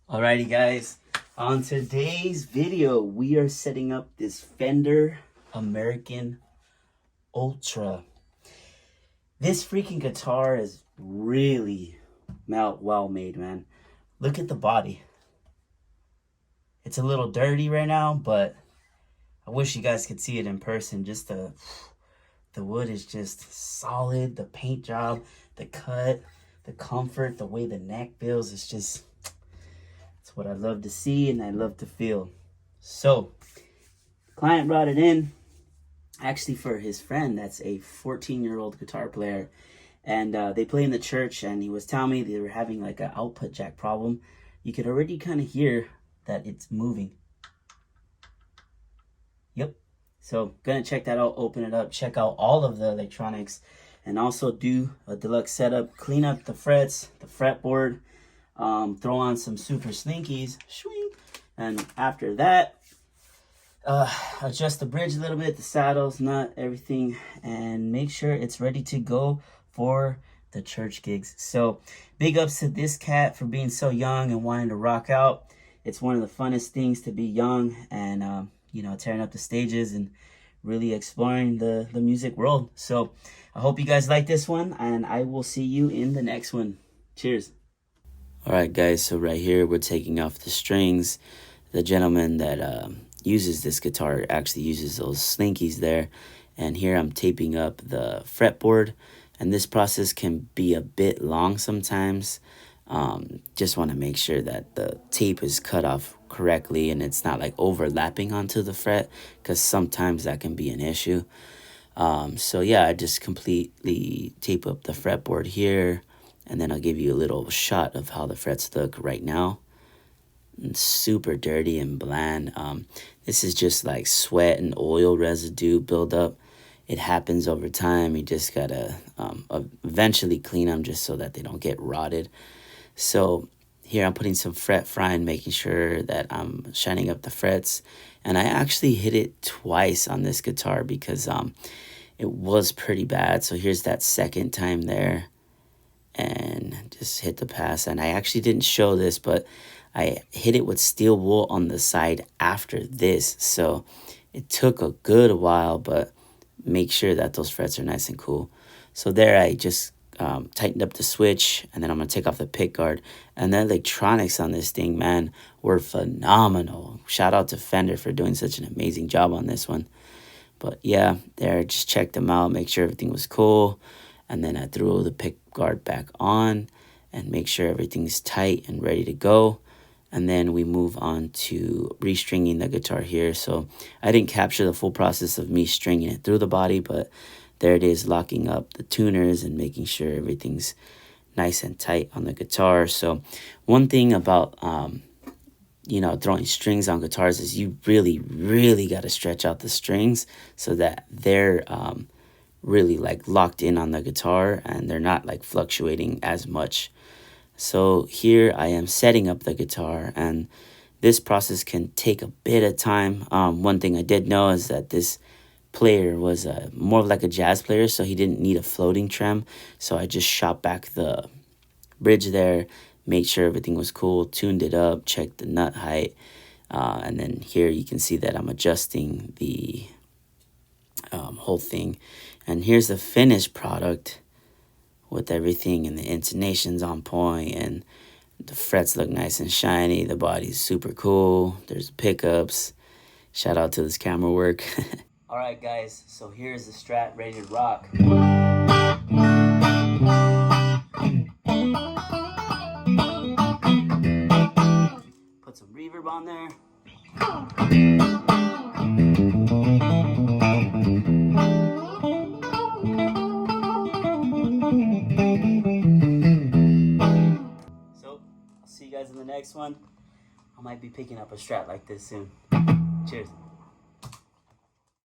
Alrighty guys, on today's video we are setting up this Fender American Ultra. This freaking guitar is really well made, man. Look at the body. It's a little dirty right now, but I wish you guys could see it in person. Just the wood is just solid. The paint job, the cut, the comfort, the way the neck feels, it's just... it's what I love to see and I love to feel. So, client brought it in actually for his friend that's a 14-year-old guitar player. And they play in the church, and he was telling me they were having like an output jack problem. You could already kind of hear that it's moving. Yep. So, gonna check that out, open it up, check out all of the electronics, and also do a deluxe setup, clean up the frets, the fretboard, throw on some super slinkies, and after that, adjust the bridge a little bit, the saddles, nut, everything, and make sure it's ready to go for the church gigs. So big ups to this cat for being so young and wanting to rock out. It's one of the funnest things to be young and you know, tearing up the stages and really exploring the music world. So I hope you guys like this one, and I will see you in the next one. Cheers. Alright guys, so right here we're taking off the strings. The gentleman that uses this guitar actually uses those slinkies there. And here I'm taping up the fretboard. And this process can be a bit long sometimes. Just want to make sure that the tape is cut off correctly and it's not like overlapping onto the fret, because sometimes that can be an issue. So yeah, I just completely tape up the fretboard here. And then I'll give you a little shot of how the frets look right now. It's super dirty and bland. This is just like sweat and oil residue buildup. It happens over time. You just gotta eventually clean them just so that they don't get rotted. So here I'm putting some fret frying, making sure that I'm shining up the frets. And I actually hit it twice on this guitar because it was pretty bad. So here's that second time there. And just hit the pass. And I actually didn't show this, but I hit it with steel wool on the side after this. So it took a good while, but make sure that those frets are nice and cool. So there I just tightened up the switch, and then I'm going to take off the pick guard. And the electronics on this thing, man, were phenomenal. Shout out to Fender for doing such an amazing job on this one. But yeah, there, just checked them out, make sure everything was cool. And then I threw the pick guard back on and make sure everything's tight and ready to go. And then we move on to restringing the guitar here. So I didn't capture the full process of me stringing it through the body, but there it is, locking up the tuners and making sure everything's nice and tight on the guitar. So one thing about, you know, throwing strings on guitars is you really got to stretch out the strings so that they're really like locked in on the guitar and they're not like fluctuating as much. So here I am setting up the guitar, and this process can take a bit of time. One thing I did know is that this player was more of like a jazz player, so he didn't need a floating trem. So I just shot back the bridge there, made sure everything was cool, tuned it up, checked the nut height, and then here you can see that I'm adjusting the whole thing. And here's the finished product with everything, and the intonations on point, and the frets look nice and shiny. The body's super cool. There's pickups. Shout out to this camera work. All right, guys. So here's the Strat ready to rock. Put some reverb on there. So I'll see you guys in the next one. I might be picking up a Strat like this soon. Cheers.